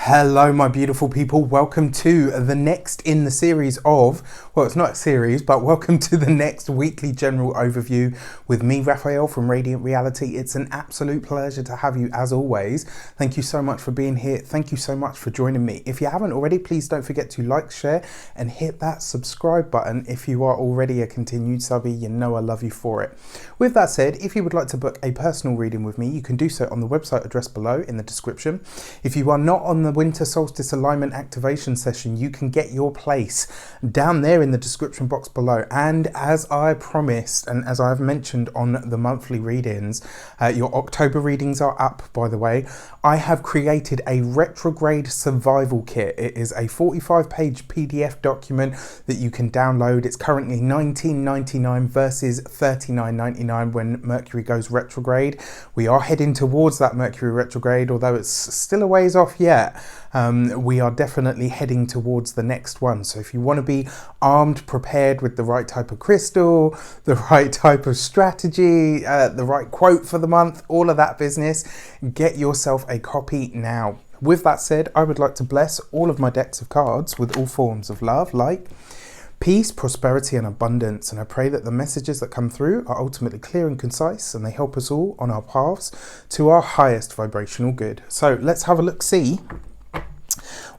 Hello, my beautiful people. Welcome to the next in the series of, well, it's not a series, but welcome to the next weekly general overview with me, Raphael from Reydiant Reality. It's an absolute pleasure to have you as always. Thank you so much for being here. Thank you so much for joining me. If you haven't already, please don't forget to like, share, and hit that subscribe button. If you are already a continued subby, you know I love you for it. With that said, if you would like to book a personal reading with me, you can do so on the website address below in the description. If you are not on the winter solstice alignment activation session, you can get your place down there in the description box below. And as I promised, and as I've mentioned on the monthly readings, your October readings are up, by the way. I have created a retrograde survival kit. It is a 45-page PDF document that you can download. It's currently $19.99 versus $39.99 when Mercury goes retrograde. We are heading towards that Mercury retrograde, although it's still a ways off yet. We are definitely heading towards the next one. So if you want to be armed, prepared with the right type of crystal, the right type of strategy, the right quote for the month, all of that business, get yourself a copy now. With that said, I would like to bless all of my decks of cards with all forms of love, like peace, prosperity, and abundance. And I pray that the messages that come through are ultimately clear and concise, and they help us all on our paths to our highest vibrational good. So let's have a look, see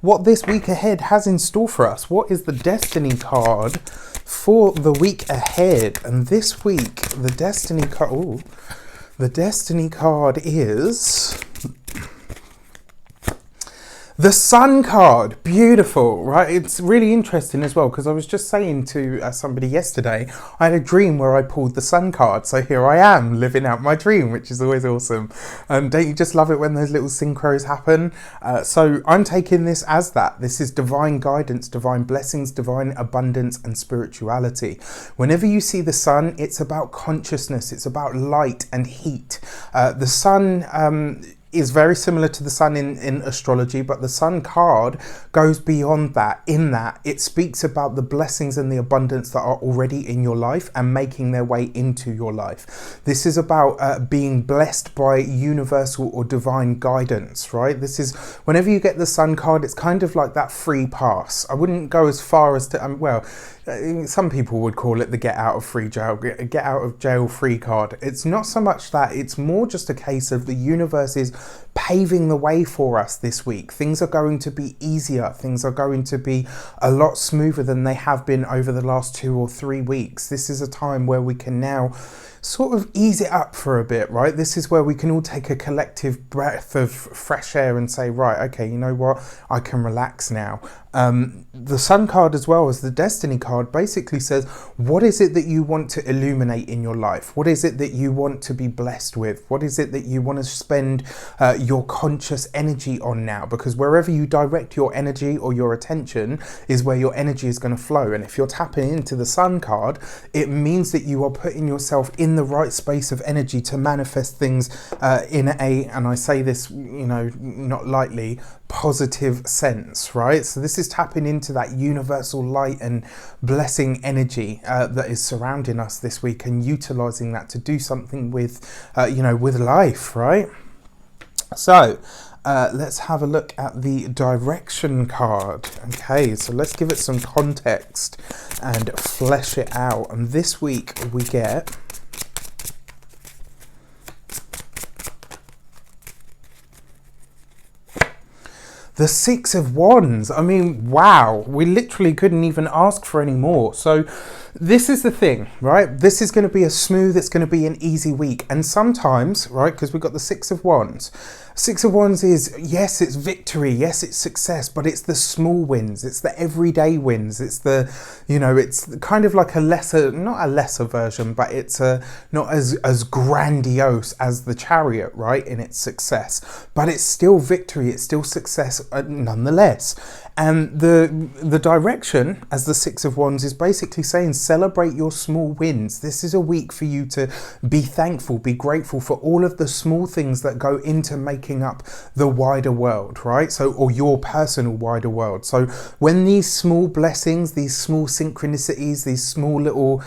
what this week ahead has in store for us. What is the destiny card for the week ahead? And this week, the destiny card, the destiny card is the Sun card. Beautiful, right? It's really interesting as well, because I was just saying to somebody yesterday, I had a dream where I pulled the Sun card. So here I am living out my dream, which is always awesome. Don't you just love it when those little synchros happen? So I'm taking this as that. This is divine guidance, divine blessings, divine abundance, and spirituality. Whenever you see the Sun, it's about consciousness. It's about light and heat. The Sun is very similar to the Sun in astrology, but the Sun card goes beyond that. In that, it speaks about the blessings and the abundance that are already in your life and making their way into your life. This is about being blessed by universal or divine guidance, right? This is, whenever you get the Sun card, it's kind of like that free pass. I wouldn't go as far as to, well, some people would call it the get out of jail free card. It's not so much that, it's more just a case of the universe is paving the way for us this week. Things are going to be easier. Things are going to be a lot smoother than they have been over the last 2 or 3 weeks. This is a time where we can now sort of ease it up for a bit, right? This is where we can all take a collective breath of fresh air and say, right, okay, you know what? I can relax now. The Sun card, as well as the Destiny card, basically says, what is it that you want to illuminate in your life? What is it that you want to be blessed with? What is it that you want to spend your conscious energy on now? Because wherever you direct your energy or your attention is where your energy is going to flow. And if you're tapping into the Sun card, it means that you are putting yourself in the right space of energy to manifest things in a, and I say this, you know, not lightly, positive sense, right? So this is tapping into that universal light and blessing energy that is surrounding us this week, and utilizing that to do something with, you know, with life, right? So let's have a look at the direction card. Okay, so let's give it some context and flesh it out. And this week we get the Six of Wands. I mean, wow, we literally couldn't even ask for any more. So this is the thing, right? This is going to be a smooth, it's going to be an easy week. And sometimes, right, because we've got the Six of Wands. Six of Wands is, yes, it's victory, yes, it's success, but it's the small wins, it's the everyday wins, it's the, you know, it's kind of like a lesser, not a lesser version, but it's not as grandiose as the Chariot, right, in its success, but it's still victory, it's still success nonetheless. And the direction as the Six of Wands is basically saying celebrate your small wins. This is a week for you to be thankful, be grateful for all of the small things that go into making up the wider world, right? So, or your personal wider world. So when these small blessings, these small synchronicities, these small little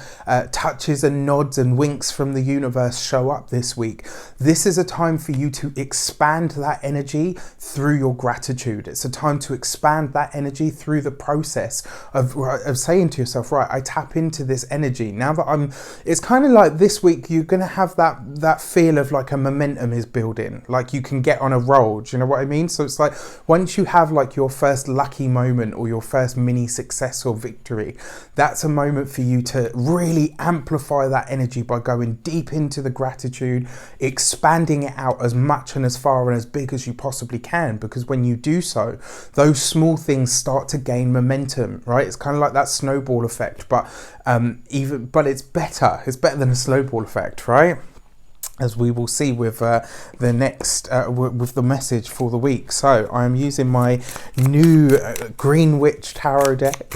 touches and nods and winks from the universe show up this week, this is a time for you to expand that energy through your gratitude. It's a time to expand that energy through the process of saying to yourself, right, I tap into this energy. Now that it's kind of like this week, you're going to have that feel of like a momentum is building, like you can get on a roll. Do you know what I mean? So it's like once you have like your first lucky moment or your first mini success or victory, that's a moment for you to really amplify that energy by going deep into the gratitude, expanding it out as much and as far and as big as you possibly can, because when you do so, those small things start to gain momentum, right? It's kind of like that snowball effect, but it's better than a snowball effect, right? As we will see with the next with the message for the week. So I am using my new Green Witch Tarot deck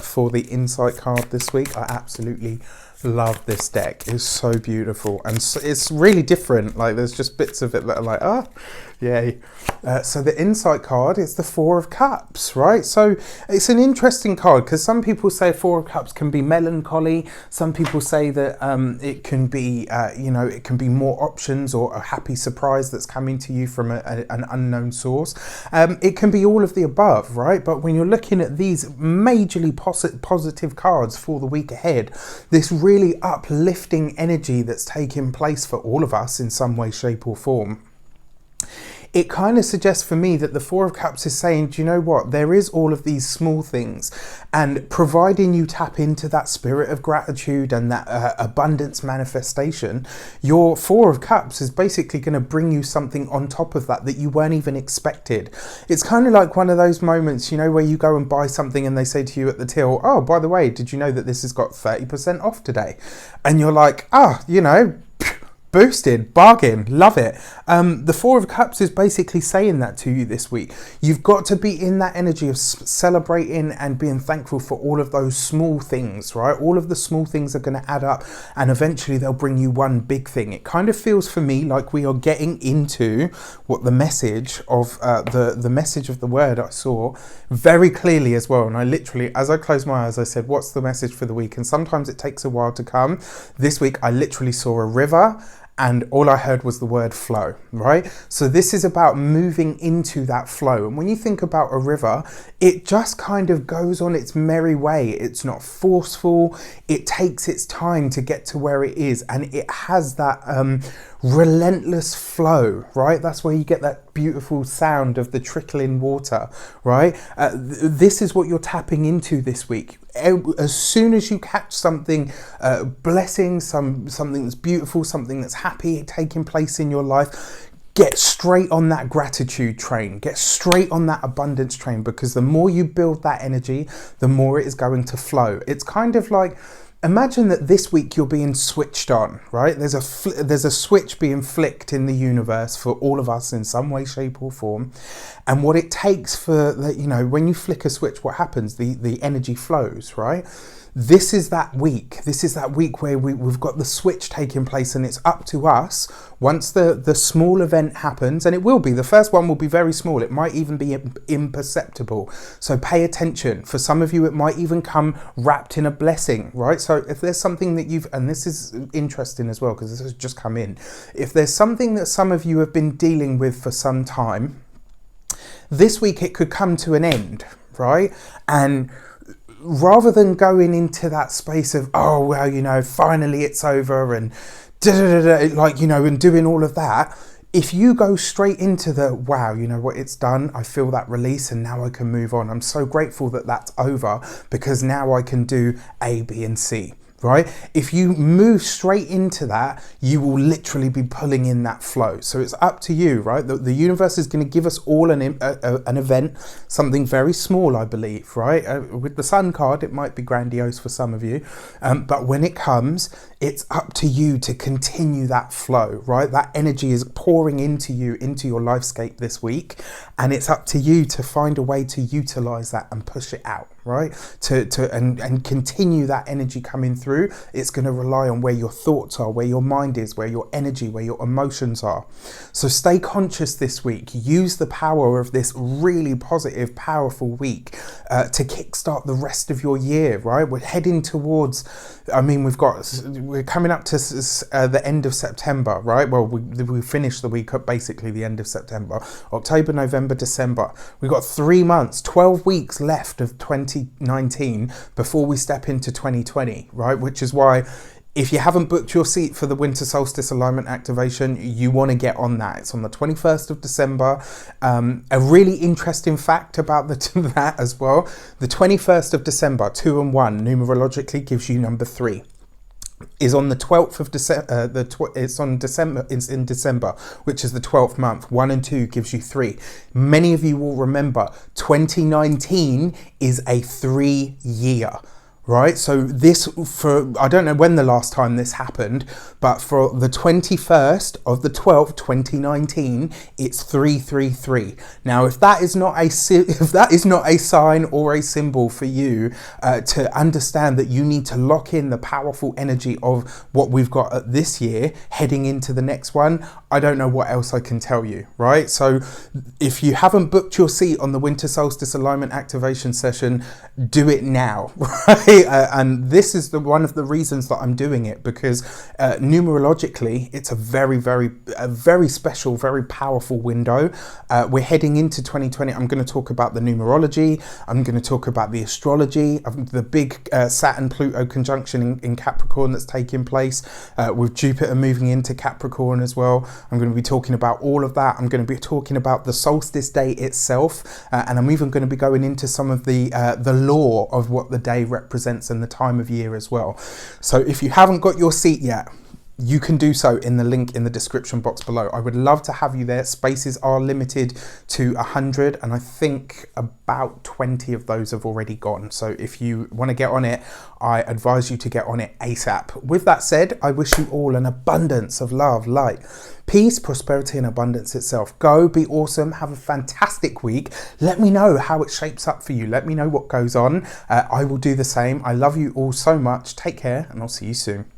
for the insight card this week. I absolutely love this deck. It's so beautiful, and so it's really different. Like there's just bits of it that are like, oh yay. So the insight card is the Four of Cups, right? So it's an interesting card because some people say Four of Cups can be melancholy. Some people say that it can be it can be more options or a happy surprise that's coming to you from an unknown source. It can be all of the above, right? But when you're looking at these majorly positive cards for the week ahead, this really uplifting energy that's taking place for all of us in some way, shape or form, it kind of suggests for me that the Four of Cups is saying, do you know what? There is all of these small things, and providing you tap into that spirit of gratitude and that abundance manifestation, your Four of Cups is basically going to bring you something on top of that you weren't even expected. It's kind of like one of those moments, you know, where you go and buy something and they say to you at the till, oh, by the way, did you know that this has got 30% off today? And you're like, boosted, bargain, love it. The Four of Cups is basically saying that to you this week. You've got to be in that energy of celebrating and being thankful for all of those small things, right? All of the small things are going to add up, and eventually they'll bring you one big thing. It kind of feels for me like we are getting into what the message of the message of the word I saw very clearly as well. And I literally, as I closed my eyes, I said, what's the message for the week? And sometimes it takes a while to come. This week I literally saw a river, and all I heard was the word flow, right? So this is about moving into that flow. And when you think about a river, it just kind of goes on its merry way. It's not forceful. It takes its time to get to where it is. And it has that relentless flow, right? That's where you get that beautiful sound of the trickling water, right? This is what you're tapping into this week. As soon as you catch something blessing, something that's beautiful, something that's happy taking place in your life, get straight on that gratitude train, get straight on that abundance train, because the more you build that energy, the more it is going to flow. It's kind of like, imagine that this week you're being switched on, right? There's a switch being flicked in the universe for all of us in some way, shape or form. And what it takes for that, when you flick a switch, what happens? The energy flows, right? This is that week. This is that week where we've got the switch taking place, and it's up to us. Once the small event happens, and it will be, the first one will be very small. It might even be imperceptible. So pay attention. For some of you, it might even come wrapped in a blessing, right? So if there's something that and this is interesting as well, because this has just come in. If there's something that some of you have been dealing with for some time, this week it could come to an end, right? And rather than going into that space of, oh, well, finally it's over and and doing all of that, if you go straight into the, wow, you know what, it's done, I feel that release and now I can move on. I'm so grateful that that's over because now I can do A, B and C. right? If you move straight into that, you will literally be pulling in that flow. So it's up to you, right? The universe is going to give us all an event, something very small, I believe, right? With the Sun card, it might be grandiose for some of you, but when it comes, it's up to you to continue that flow, right? That energy is pouring into you, into your lifescape this week, and it's up to you to find a way to utilize that and push it out, right? And continue that energy coming through. It's going to rely on where your thoughts are, where your mind is, where your energy, where your emotions are. So stay conscious this week. Use the power of this really positive, powerful week to kickstart the rest of your year, right? We're heading towards, I mean, we're coming up to the end of September, right? Well, we finished the week at basically the end of September. October, November, December. We've got 3 months, 12 weeks left of 2019 before we step into 2020, right? Which is why, if you haven't booked your seat for the winter solstice alignment activation, you want to get on that. It's on the 21st of December. A really interesting fact about that as well. The 21st of December, 2 and 1, numerologically gives you number 3. Is on the 12th of December. It's in December, which is the 12th month. 1 and 2 gives you 3. Many of you will remember 2019 is a 3-year. Right, so this, for, I don't know when the last time this happened, but for the 21st of the 12th, 2019, it's 333. Now, if that is not a sign or a symbol for you to understand that you need to lock in the powerful energy of what we've got this year heading into the next one, I don't know what else I can tell you, right? So if you haven't booked your seat on the winter solstice alignment activation session, do it now, right? And this is one of the reasons that I'm doing it, because numerologically, it's a very special, very powerful window. We're heading into 2020. I'm going to talk about the numerology. I'm going to talk about the astrology, the big Saturn-Pluto conjunction in Capricorn that's taking place, with Jupiter moving into Capricorn as well. I'm going to be talking about all of that. I'm going to be talking about the solstice day itself, and I'm even going to be going into some of the lore of what the day represents and the time of year as well. So if you haven't got your seat yet, you can do so in the link in the description box below. I would love to have you there. Spaces are limited to 100, and I think about 20 of those have already gone. So if you want to get on it, I advise you to get on it ASAP. With that said, I wish you all an abundance of love, light, peace, prosperity, and abundance itself. Go be awesome. Have a fantastic week. Let me know how it shapes up for you. Let me know what goes on. I will do the same. I love you all so much. Take care, and I'll see you soon.